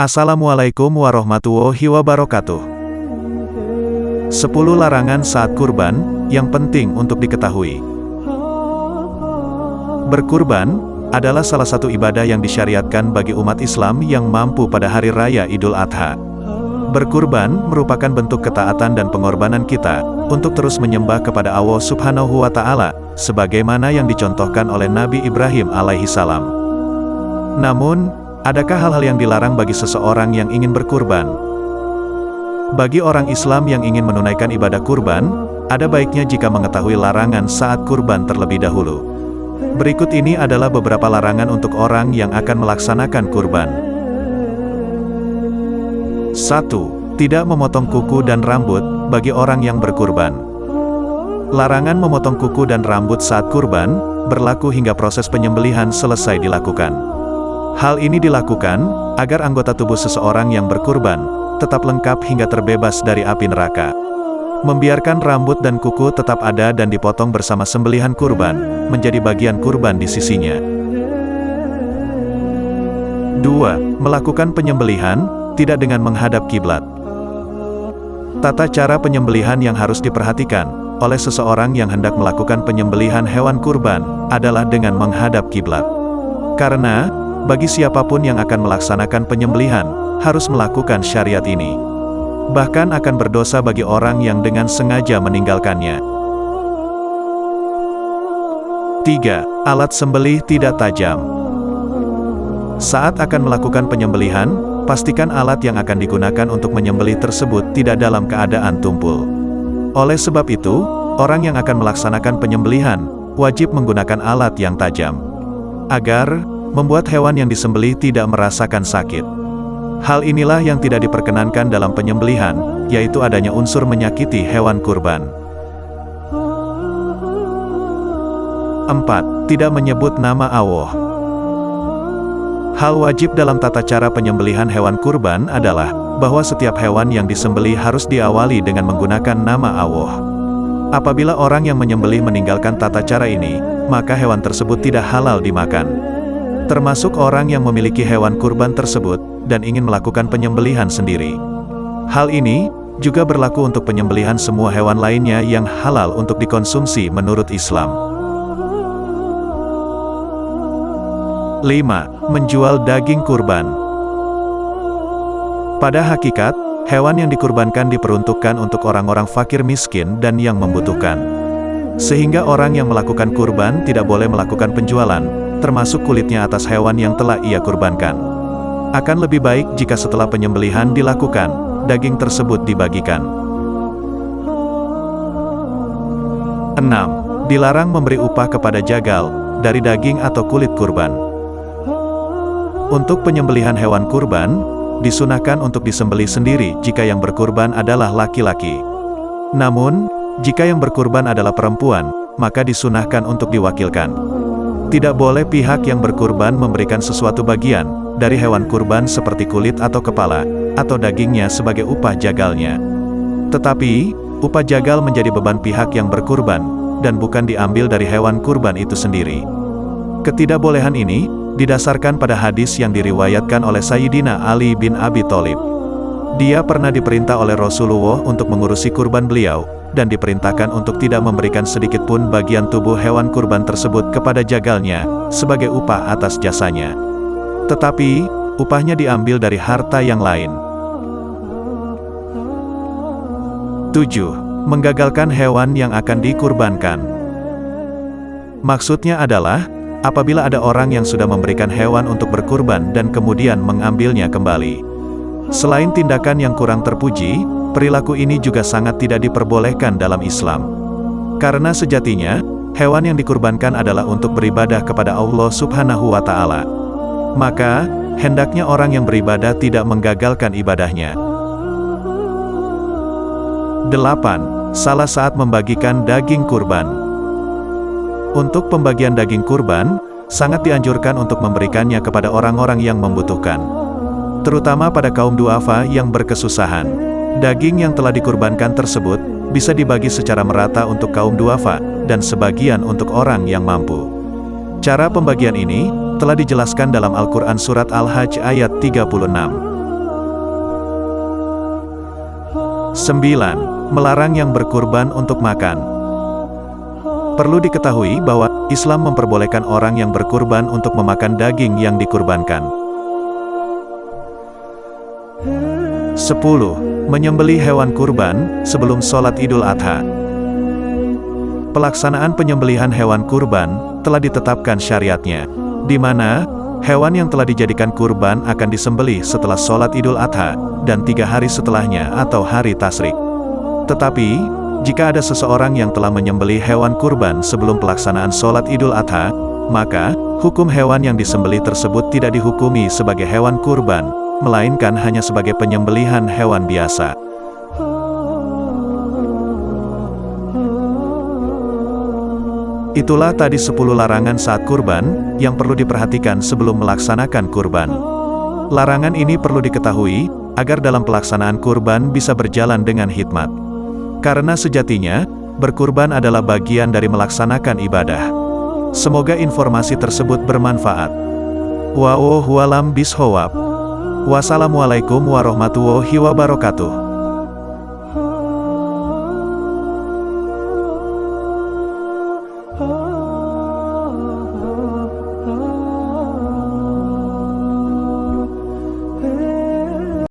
Assalamualaikum warahmatullahi wabarakatuh. 10 larangan saat kurban, yang penting untuk diketahui. Berkurban adalah salah satu ibadah yang disyariatkan bagi umat Islam yang mampu pada hari raya Idul Adha. Berkurban merupakan bentuk ketaatan dan pengorbanan kita untuk terus menyembah kepada Allah Subhanahu wa Ta'ala, sebagaimana yang dicontohkan oleh Nabi Ibrahim alaihi salam. Namun, adakah hal-hal yang dilarang bagi seseorang yang ingin berkurban? Bagi orang Islam yang ingin menunaikan ibadah kurban, ada baiknya jika mengetahui larangan saat kurban terlebih dahulu. Berikut ini adalah beberapa larangan untuk orang yang akan melaksanakan kurban. 1. Tidak memotong kuku dan rambut bagi orang yang berkurban. Larangan memotong kuku dan rambut saat kurban berlaku hingga proses penyembelihan selesai dilakukan. Hal ini dilakukan agar anggota tubuh seseorang yang berkurban tetap lengkap hingga terbebas dari api neraka. Membiarkan rambut dan kuku tetap ada dan dipotong bersama sembelihan kurban menjadi bagian kurban di sisinya. 2. Melakukan penyembelihan tidak dengan menghadap kiblat. Tata cara penyembelihan yang harus diperhatikan oleh seseorang yang hendak melakukan penyembelihan hewan kurban adalah dengan menghadap kiblat. Karena bagi siapapun yang akan melaksanakan penyembelihan, harus melakukan syariat ini. Bahkan akan berdosa bagi orang yang dengan sengaja meninggalkannya. 3. Alat sembelih tidak tajam. Saat akan melakukan penyembelihan, pastikan alat yang akan digunakan untuk menyembelih tersebut tidak dalam keadaan tumpul. Oleh sebab itu, orang yang akan melaksanakan penyembelihan, wajib menggunakan alat yang tajam. Agar membuat hewan yang disembelih tidak merasakan sakit. Hal inilah yang tidak diperkenankan dalam penyembelihan, yaitu adanya unsur menyakiti hewan kurban. 4. Tidak menyebut nama Allah. Hal wajib dalam tata cara penyembelihan hewan kurban adalah bahwa setiap hewan yang disembelih harus diawali dengan menggunakan nama Allah. Apabila orang yang menyembelih meninggalkan tata cara ini, maka hewan tersebut tidak halal dimakan. Termasuk orang yang memiliki hewan kurban tersebut, dan ingin melakukan penyembelihan sendiri. Hal ini juga berlaku untuk penyembelihan semua hewan lainnya yang halal untuk dikonsumsi menurut Islam. 5. Menjual daging kurban. Pada hakikat, hewan yang dikurbankan diperuntukkan untuk orang-orang fakir miskin dan yang membutuhkan. Sehingga orang yang melakukan kurban tidak boleh melakukan penjualan, termasuk kulitnya atas hewan yang telah ia kurbankan. Akan lebih baik jika setelah penyembelihan dilakukan, daging tersebut dibagikan. 6. Dilarang memberi upah kepada jagal dari daging atau kulit kurban. Untuk penyembelihan hewan kurban, disunahkan untuk disembelih sendiri jika yang berkurban adalah laki-laki. Namun, jika yang berkurban adalah perempuan, maka disunahkan untuk diwakilkan. Tidak boleh pihak yang berkurban memberikan sesuatu bagian dari hewan kurban seperti kulit atau kepala, atau dagingnya sebagai upah jagalnya. Tetapi, upah jagal menjadi beban pihak yang berkurban, dan bukan diambil dari hewan kurban itu sendiri. Ketidakbolehan ini didasarkan pada hadis yang diriwayatkan oleh Sayyidina Ali bin Abi Thalib. Dia pernah diperintah oleh Rasulullah untuk mengurusi kurban beliau, dan diperintahkan untuk tidak memberikan sedikit pun bagian tubuh hewan kurban tersebut kepada jagalnya, sebagai upah atas jasanya. Tetapi, upahnya diambil dari harta yang lain. 7. Menggagalkan hewan yang akan dikurbankan. Maksudnya adalah, apabila ada orang yang sudah memberikan hewan untuk berkurban dan kemudian mengambilnya kembali. Selain tindakan yang kurang terpuji, perilaku ini juga sangat tidak diperbolehkan dalam Islam. Karena sejatinya, hewan yang dikurbankan adalah untuk beribadah kepada Allah Subhanahu wa Ta'ala. Maka, hendaknya orang yang beribadah tidak menggagalkan ibadahnya. 8. Salah saat membagikan daging kurban. Untuk pembagian daging kurban, sangat dianjurkan untuk memberikannya kepada orang-orang yang membutuhkan. Terutama pada kaum duafa yang berkesusahan. Daging yang telah dikurbankan tersebut bisa dibagi secara merata untuk kaum duafa, dan sebagian untuk orang yang mampu. Cara pembagian ini telah dijelaskan dalam Al-Quran Surat Al-Hajj ayat 36. 9. Melarang yang berkurban untuk makan. Perlu diketahui bahwa Islam memperbolehkan orang yang berkurban untuk memakan daging yang dikurbankan. 10. Menyembelih hewan kurban sebelum sholat Idul Adha. Pelaksanaan penyembelihan hewan kurban telah ditetapkan syariatnya, di mana hewan yang telah dijadikan kurban akan disembelih setelah sholat Idul Adha dan 3 hari setelahnya atau hari tasyrik. Tetapi, jika ada seseorang yang telah menyembelih hewan kurban sebelum pelaksanaan sholat Idul Adha, maka hukum hewan yang disembelih tersebut tidak dihukumi sebagai hewan kurban, melainkan hanya sebagai penyembelihan hewan biasa. Itulah tadi 10 larangan saat kurban, yang perlu diperhatikan sebelum melaksanakan kurban. Larangan ini perlu diketahui, agar dalam pelaksanaan kurban bisa berjalan dengan hikmat. Karena sejatinya, berkurban adalah bagian dari melaksanakan ibadah. Semoga informasi tersebut bermanfaat. Wallahu a'lam bishawab. Wassalamualaikum warahmatullahi wabarakatuh.